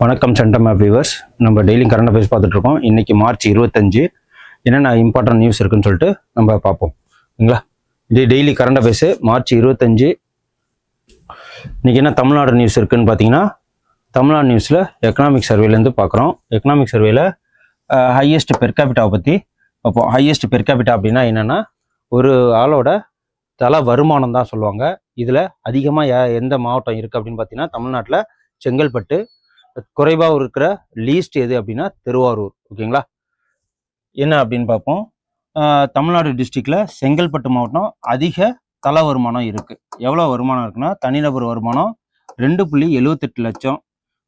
வணக்கம் centum map viewers. நம்ம daily current affairs பார்த்துட்டு இருக்கோம். இன்னைக்கு மார்ச் 25 என்னென்ன இம்பார்ட்டன்ட் நியூஸ் இருக்குன்னு சொல்லிட்டு நம்ம பார்ப்போம். ஓகேங்களா, இது டெய்லி கரண்ட் அஃபேர்ஸ் மார்ச் 25. இன்னைக்கு என்ன தமிழ்நாடு நியூஸ் இருக்குன்னு பார்த்தீங்கன்னா, தமிழ்நாடு நியூஸில் எக்கனாமிக் சர்வேலேருந்து பார்க்குறோம். எக்கனாமிக் சர்வேல ஹையஸ்ட் பெர் கேபிட்டாவை பற்றி பார்ப்போம். ஹையஸ்ட் பெர் கேபிட்டா அப்படின்னா என்னென்னா, ஒரு ஆளோட தல வருமானம் தான் சொல்லுவாங்க. இதில் அதிகமாக எந்த மாவட்டம் இருக்குது அப்படின்னு பார்த்தீங்கன்னா, தமிழ்நாட்டில் செங்கல்பட்டு. குறைவாக இருக்கிற லீஸ்ட் எது அப்படின்னா திருவாரூர். ஓகேங்களா, என்ன அப்படின்னு பார்ப்போம். தமிழ்நாடு டிஸ்ட்ரிக்டில் செங்கல்பட்டு மாவட்டம் அதிக தல வருமானம் இருக்குது. எவ்வளோ வருமானம் இருக்குன்னா, தனிநபர் வருமானம் 2.78 லட்சம்.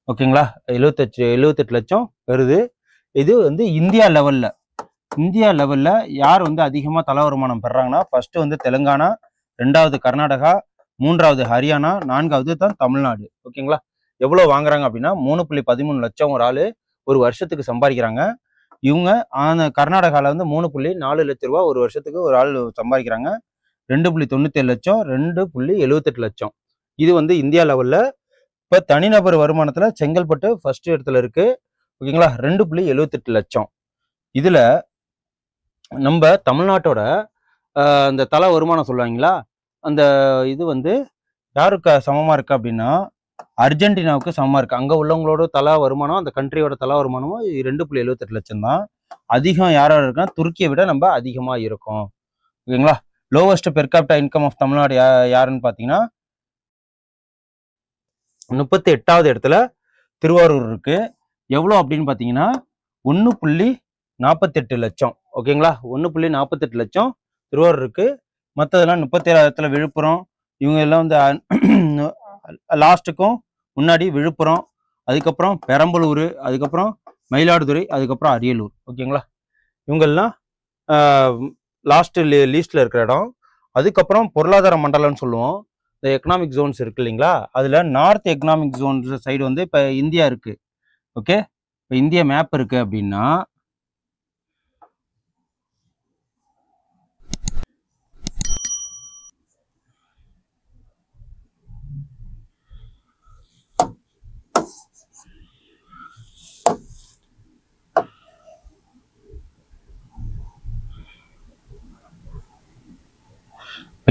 ஓகேங்களா, 78 லட்சம் வருது. இது வந்து இந்தியா லெவலில் யார் வந்து அதிகமாக தல வருமானம் பெறாங்கன்னா, ஃபர்ஸ்ட் வந்து தெலுங்கானா, 2வது கர்நாடகா, 3வது ஹரியானா, 4வது தான் தமிழ்நாடு. ஓகேங்களா, எவ்வளோ வாங்குறாங்க அப்படின்னா 3.13 லட்சம் ஒரு ஆள் ஒரு வருஷத்துக்கு சம்பாதிக்கிறாங்க. இவங்க கர்நாடகாவில் வந்து 3.4 லட்ச ரூபா ஒரு வருஷத்துக்கு ஒரு ஆள் சம்பாதிக்கிறாங்க. 2.97 லட்சம், 2.78 லட்சம். இது வந்து இந்தியா லெவலில். இப்போ தனிநபர் வருமானத்தில் செங்கல்பட்டு ஃபர்ஸ்ட் இடத்துல இருக்கு. ஓகேங்களா, 2.78 லட்சம். இதில் நம்ம தமிழ்நாட்டோட அந்த தல வருமானம் சொல்லுவாங்களா, அந்த இது வந்து யாருக்கு சமமாக இருக்கு அப்படின்னா அர்ஜென்டினாவுக்கு சமமாக இருக்குது. அங்கே உள்ளவங்களோட தலா வருமானம், அந்த கண்ட்ரியோட தலா வருமானமும் 2.78 லட்சம் தான். அதிகம் யாராக இருக்குன்னா துருக்கியை விட நம்ம அதிகமாக இருக்கும். ஓகேங்களா, lowest per capita income of Tamil Nadu யாருன்னு பார்த்தீங்கன்னா 38வது இடத்துல திருவாரூர் இருக்கு. எவ்வளோ அப்படின்னு பார்த்தீங்கன்னா 1.48 லட்சம். ஓகேங்களா, 1.48 லட்சம் திருவாரூர் இருக்கு. மற்றதெல்லாம் 37வது இடத்துல விழுப்புரம். இவங்க எல்லாம் வந்து லாஸ்ட்டுக்கும் முன்னாடி விழுப்புரம், அதுக்கப்புறம் பெரம்பலூர், அதுக்கப்புறம் மயிலாடுதுறை, அதுக்கப்புறம் அரியலூர். ஓகேங்களா, இவங்கெல்லாம் லாஸ்ட் லீஸ்ட்ல இருக்கிற இடம். அதுக்கப்புறம் பொருளாதார மண்டலம்னு சொல்லுவோம். இந்த எக்கனாமிக் ஜோன்ஸ் இருக்கு இல்லைங்களா, அதில் நார்த் எக்கனாமிக் ஜோன்ஸ் சைடு வந்து இப்போ இந்தியா இருக்கு. ஓகே, இப்போ இந்தியா மேப் இருக்கு அப்படின்னா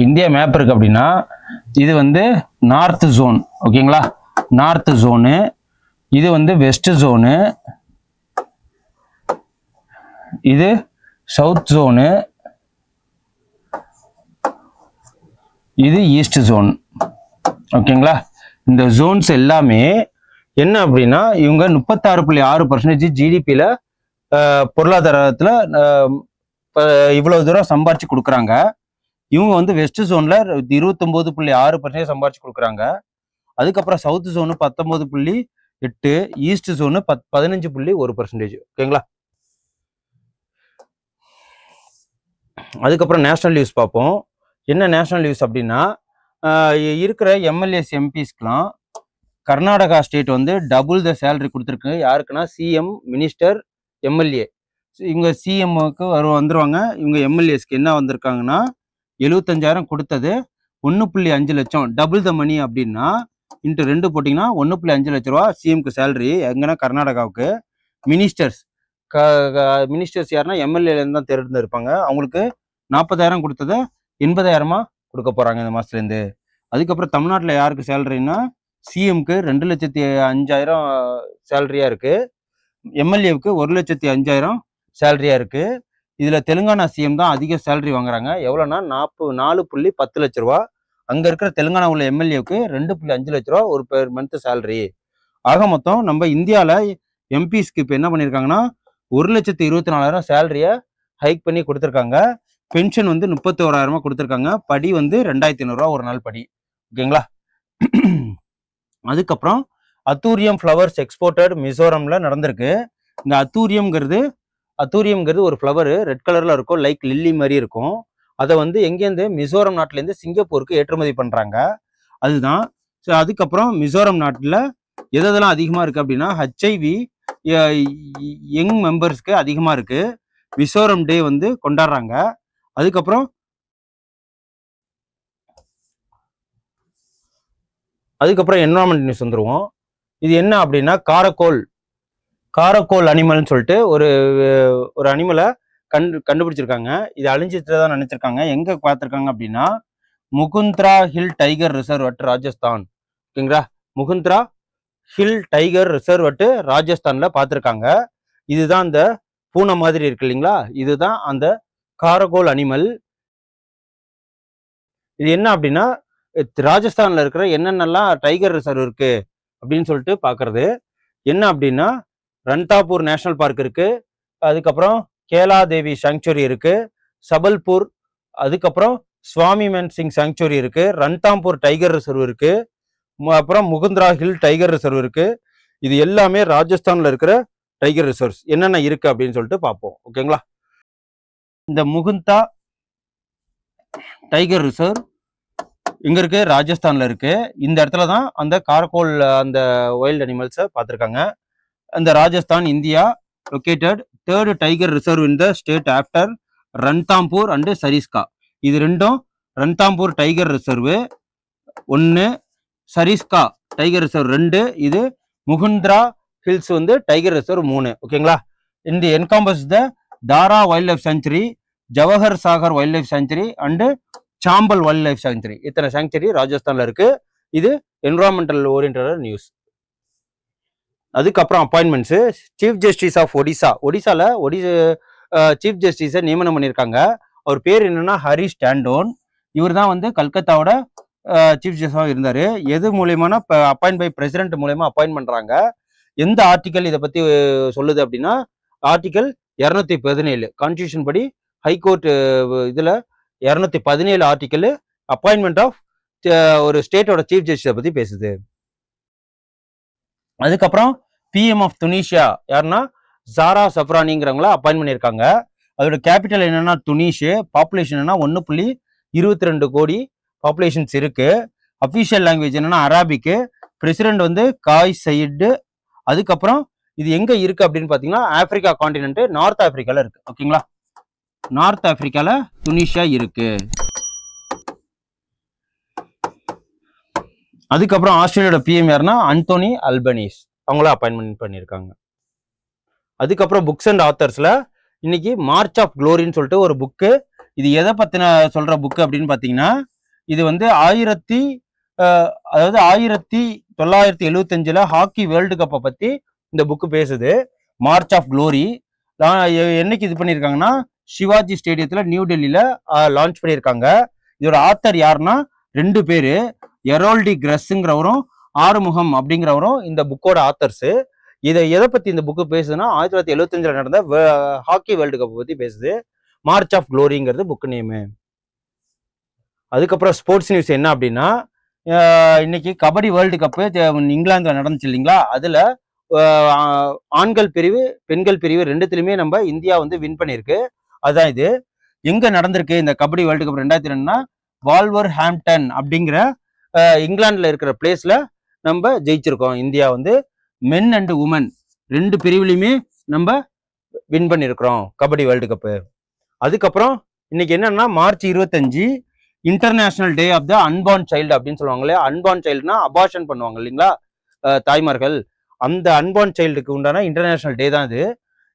இந்தியா மேப் இருக்கு அப்படின்னா இது வந்து நார்த் ஜோன். ஓகேங்களா, நார்த் ஜோனு. இது வந்து வெஸ்ட் ஜோனு. இது சவுத் ஜோனு. இது ஈஸ்ட் ஜோன். ஓகேங்களா, இந்த ஜோன்ஸ் எல்லாமே என்ன அப்படின்னா இவங்க 36.6% ஜிடிபியில் பொருளாதாரத்தில் இவ்வளவு தூரம் சம்பாரிச்சு கொடுக்குறாங்க. இவங்க வந்து வெஸ்ட் ஜோன்ல 29.6% சம்பாரிச்சு கொடுக்குறாங்க. அதுக்கப்புறம் சவுத் ஜோனு 19.8, ஈஸ்ட் ஜோனு 15.1%. ஓகேங்களா, அதுக்கப்புறம் நேஷனல் நியூஸ் பார்ப்போம். என்ன நேஷனல் நியூஸ் அப்படின்னா, இருக்கிற எம்எல்ஏஸ் எம்பிஸ்க்கெலாம் கர்நாடகா ஸ்டேட் வந்து டபுள் த சேலரி கொடுத்துருக்கு. யாருக்குன்னா சிஎம், மினிஸ்டர், எம்எல்ஏ. இவங்க சிஎம்முக்கு வந்துருவாங்க. இவங்க எம்எல்ஏஸ்க்கு என்ன வந்திருக்காங்கன்னா 75,000 கொடுத்தது 1.5 லட்சம். டபுள் த மணி அப்படின்னா இன்ட்டு 2 போட்டிங்கன்னா 1.5 லட்ச ரூபா சிஎம்க்கு சேலரி. எங்கன்னா கர்நாடகாவுக்கு. மினிஸ்டர்ஸ் யாருன்னா எம்எல்ஏலேருந்து தான் தேர்ந்தெடுப்பாங்க. அவங்களுக்கு 40,000 கொடுத்ததை 80,000 கொடுக்க போகிறாங்க இந்த மாதத்துலேருந்து. அதுக்கப்புறம் தமிழ்நாட்டில் யாருக்கு சேலரின்னா சிஎம்க்கு 2,05,000 சேலரியாக இருக்குது. எம்எல்ஏவுக்கு 1,05,000 சேலரியாக இருக்குது. இதில் தெலுங்கானா சிஎம் தான் அதிக சேலரி வாங்குறாங்க. எவ்வளோன்னா 4.10 லட்ச ரூபா. அங்கே இருக்கிற தெலுங்கானா உள்ள எம்எல்ஏவுக்கு 2.5 லட்ச ரூபா ஒரு பெர் மந்த் சேலரி. ஆக மொத்தம் நம்ம இந்தியாவில் எம்பிஸ்க்கு இப்போ என்ன பண்ணியிருக்காங்கன்னா 1,24,000 சேலரியை ஹைக் பண்ணி கொடுத்துருக்காங்க. பென்ஷன் வந்து 31,000 கொடுத்துருக்காங்க. படி வந்து 2,500 ரூபா ஒரு நாள் படி. ஓகேங்களா, அதுக்கப்புறம் அத்தூரியம் ஃப்ளவர்ஸ் எக்ஸ்போர்ட்டட் மிசோரமில் நடந்திருக்கு. இந்த அத்தூரியம்ங்கிறது ஒரு ஃப்ளவர் ரெட் கலரில் இருக்கும், லைக் லில்லி மாதிரி இருக்கும். அதை வந்து எங்கேருந்து மிசோரம் நாட்டிலேருந்து சிங்கப்பூருக்கு ஏற்றுமதி பண்ணுறாங்க. அதுதான். ஸோ அதுக்கப்புறம் மிசோரம் நாட்டில் எதெல்லாம் அதிகமாக இருக்குது அப்படின்னா ஹெச்ஐவி யங் மெம்பர்ஸ்க்கு அதிகமாக இருக்குது. மிசோரம் டே வந்து கொண்டாடுறாங்க. அதுக்கப்புறம் என்வரான்மெண்ட் நியூஸ் வந்துருவோம். இது என்ன அப்படின்னா காரக்கோல் அனிமல்னு சொல்லிட்டு ஒரு அனிமலை கண்டுபிடிச்சிருக்காங்க. இது அழிஞ்சிட்டு தான் நினைச்சிருக்காங்க. எங்க பார்த்திருக்காங்க அப்படின்னா Mukundra hill tiger reserve at Rajasthan. ஓகேங்களா, Mukundra hill tiger reserve at ராஜஸ்தான்ல பார்த்திருக்காங்க. இதுதான் அந்த பூனை மாதிரி இருக்கு இல்லைங்களா, இதுதான் அந்த காரகோல் அனிமல். இது என்ன அப்படின்னா ராஜஸ்தான்ல இருக்கிற என்னென்னலாம் டைகர் ரிசர்வ் இருக்கு அப்படின்னு சொல்லிட்டு பாக்குறது. என்ன அப்படின்னா ரன்தாப்பூர் நேஷனல் பார்க் இருக்கு, அதுக்கப்புறம் கேலா தேவி சாங்சுரி இருக்கு, சபல்பூர், அதுக்கப்புறம் சுவாமி மேன் சிங் சாங்சுரி இருக்கு, ரன்தாம்பூர் டைகர் ரிசர்வ் இருக்கு, அப்புறம் முகுந்த்ரா ஹில் டைகர் ரிசர்வ் இருக்கு. இது எல்லாமே ராஜஸ்தான்ல இருக்கிற டைகர் ரிசர்வ்ஸ் என்னென்ன இருக்கு அப்படின்னு சொல்லிட்டு பார்ப்போம். ஓகேங்களா, இந்த முகுந்தா டைகர் ரிசர்வ் இங்க இருக்கு, ராஜஸ்தான்ல இருக்கு. இந்த இடத்துல தான் அந்த காரகோல் அந்த வைல்ட் அனிமல்ஸை பார்த்துருக்காங்க. அந்த Rajasthan, India, located 3rd tiger reserve in the state after Ranthambore and Sariska. இது ரெண்டும் Ranthambore tiger reserve 1, Sariska tiger reserve 2, இது முகுந்த்ரா ஹில்ஸ் வந்து டைகர் ரிசர்வ் 3. ஓகேங்களா, இந்த encompass the Darrah wildlife sanctuary, Jawahar Sagar wildlife sanctuary and Chambal wildlife sanctuary. இத்தனை சாங்சுரி ராஜஸ்தான்ல இருக்கு. இது என்விரான்மெண்டல் ஓரியன்டட் நியூஸ். அதுக்கப்புறம் அப்பாயின்மெண்ட்ஸ். சீஃப் ஜஸ்டிஸ் ஆஃப் ஒடிசால சீஃப் ஜஸ்டிஸை நியமனம் பண்ணியிருக்காங்க. அவர் பேர் என்னன்னா ஹரிஷ் டாண்டோன். இவர் தான் வந்து கல்கத்தாவோட சீஃப் ஜஸ்டிஸாக இருந்தாரு. எது மூலியமான அப்பாயின்ட் பை பிரசிடென்ட் மூலியமா அப்பாயின்ட் பண்றாங்க. எந்த ஆர்டிக்கல் இதை பத்தி சொல்லுது அப்படின்னா ஆர்டிக்கல் 217 கான்ஸ்டியூஷன் படி ஹைகோர்ட் இதுல 217 ஆர்டிக்கல் அப்பாயின்மெண்ட் ஆஃப் ஒரு ஸ்டேட்டோட சீஃப் ஜஸ்டிஸை பத்தி பேசுது. அதுக்கப்புறம் பிஎம் ஆஃப் துனிஷியா யாருன்னா ஜாரா சஃப்ரானிங்கிறவங்கள அப்பாயின்ட் பண்ணியிருக்காங்க. அதோட கேபிட்டல் என்னன்னா துனிஷ். பாப்புலேஷன் என்னன்னா 1.22 கோடி பாப்புலேஷன்ஸ் இருக்கு. அஃபிஷியல் லாங்குவேஜ் என்னன்னா அரபிக்கு. பிரசிடென்ட் வந்து காய் சைடு. அதுக்கப்புறம் இது எங்க இருக்கு அப்படின்னு பாத்தீங்கன்னா ஆப்பிரிக்கா கான்டினென்ட், நார்த் ஆப்பிரிக்கால இருக்கு. ஓகேங்களா, நார்த் ஆப்பிரிக்கால துனிஷியா இருக்கு. அதுக்கப்புறம் ஆஸ்திரேலியோட பிஎம் யாருன்னா அன்டோனி அல்பனீஸ், அவங்கள அப்பாயின்மெண்ட் பண்ணியிருக்காங்க. அதுக்கப்புறம் புக்ஸ் அண்ட் ஆத்தர்ஸ்ல இன்னைக்கு மார்ச் ஆஃப் க்ளோரின்னு சொல்லிட்டு ஒரு புக்கு. இது எதை பத்தின சொல்ற புக்கு அப்படின்னு பாத்தீங்கன்னா இது வந்து 1975 ஹாக்கி வேர்ல்டு கப்பை பத்தி இந்த புக்கு பேசுது. மார்ச் ஆஃப் க்ளோரி என்னைக்கு இது பண்ணியிருக்காங்கன்னா சிவாஜி ஸ்டேடியத்துல நியூ டெல்லியில லான்ச் பண்ணியிருக்காங்க. இதோட ஆத்தர் யாருன்னா 2 பேரு, எரோல்டி கிரஸ்ங்கிறவரும் ஆறுமுகம் அப்படிங்கிறவரும் இந்த புக்கோட ஆத்தர்ஸ். இதை எதை பத்தி இந்த புக்கு பேசுதுன்னா 1975 நடந்த ஹாக்கி வேர்ல்டு கப் பத்தி பேசுது. மார்ச் ஆஃப் க்ளோரிங்கிறது புக் நேமு. அதுக்கப்புறம் ஸ்போர்ட்ஸ் நியூஸ் என்ன அப்படின்னா இன்னைக்கு கபடி வேர்ல்டு கப்பு இங்கிலாந்துல நடந்துச்சு இல்லைங்களா, அதுல ஆண்கள் பிரிவு பெண்கள் பிரிவு ரெண்டுத்திலுமே நம்ம இந்தியா வந்து வின் பண்ணிருக்கு. அதான் இது எங்க நடந்திருக்கு இந்த kabaddi world cup 2002 valour Hampton அப்படிங்கிற இங்கிலாந்துல இருக்கிற பிளேஸ்ல நம்ம ஜெயிச்சிருக்கோம். இந்தியா வந்து மென் அண்ட் உமன் 2 பிரிவுலையுமே நம்ம வின் பண்ணிருக்கிறோம் கபடி வேர்ல்டு கப்பு. அதுக்கப்புறம் இன்னைக்கு என்னன்னா March 25 international day of the unborn child அப்படின்னு சொல்லுவாங்களே. அன்பார்ன் சைல்டுனா அபார்ஷன் பண்ணுவாங்க இல்லைங்களா தாய்மார்கள், அந்த அன்பார்ன் சைல்டுக்கு உண்டான இன்டர்நேஷனல் டே தான் இது.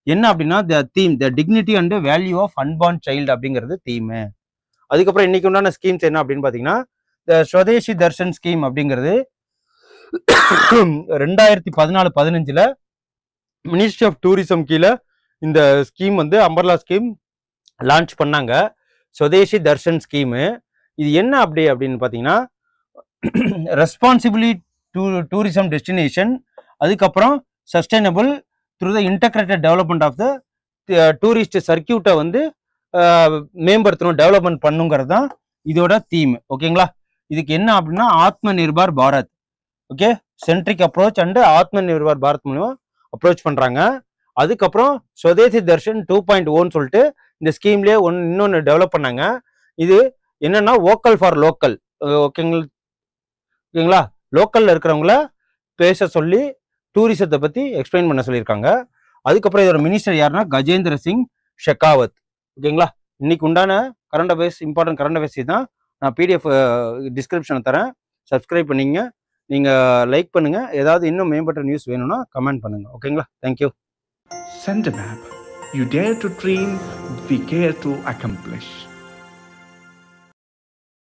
என்ன அப்படின்னா the dignity and value of unborn child அப்படிங்கிறது தீம். அதுக்கப்புறம் இன்னைக்கு உண்டான ஸ்கீம்ஸ் என்ன அப்படின்னு பாத்தீங்கன்னா ஸ்வதேசி தர்ஷன் ஸ்கீம் அப்படிங்கிறது 2014-15 மினிஸ்ட்ரி ஆஃப் டூரிசம் கீழே இந்த ஸ்கீம் வந்து அம்பர்லா ஸ்கீம் லான்ச் பண்ணாங்க. ஸ்வதேசி தர்ஷன் ஸ்கீமு இது என்ன அப்படின்னு பாத்தீங்கன்னா ரெஸ்பான்சிபிலி டூரிசம் டெஸ்டினேஷன், அதுக்கப்புறம் sustainable through the integrated development of the tourist சர்க்கியூட்டை வந்து மேம்படுத்தணும், டெவலப்மெண்ட் பண்ணுங்கிறது தான் இதோட தீம். ஓகேங்களா, இதுக்கு என்ன அப்படின்னா Atma Nirbhar Bharat, okay, centric approach and Atma Nirbhar Bharat மூலம் அப்ரோச் பண்றாங்க. அதுக்கப்புறம் ஸ்வதேசி தர்ஷன் 2.0 சொல்லிட்டு இந்த ஸ்கீம்லயே இன்னொன்னு டெவலப் பண்ணாங்க. இது என்னன்னா வோக்கல் ஃபார் லோக்கல். ஓகேங்களா, லோக்கல்ல இருக்கிறவங்கள பேச சொல்லி டூரிசத்தை பத்தி எக்ஸ்பிளைன் பண்ண சொல்லியிருக்காங்க. அதுக்கப்புறம் இதோட மினிஸ்டர் யாருன்னா கஜேந்திர சிங் ஷெகாவத். ஓகேங்களா, இன்னைக்கு உண்டான current affairs, important current affairs தான் நான் பிடிஎஃப் டிஸ்கிரிப்ஷனை தரேன், சப்ஸ்கிரைப் பண்ணிங்க. நீங்கள் லைக் பண்ணுங்கள். ஏதாவது இன்னும் மேம்பட்ட நியூஸ் வேணும்னா கமெண்ட் பண்ணுங்கள். ஓகேங்களா? Thank you. Send a map. You dare to dream, we care to accomplish.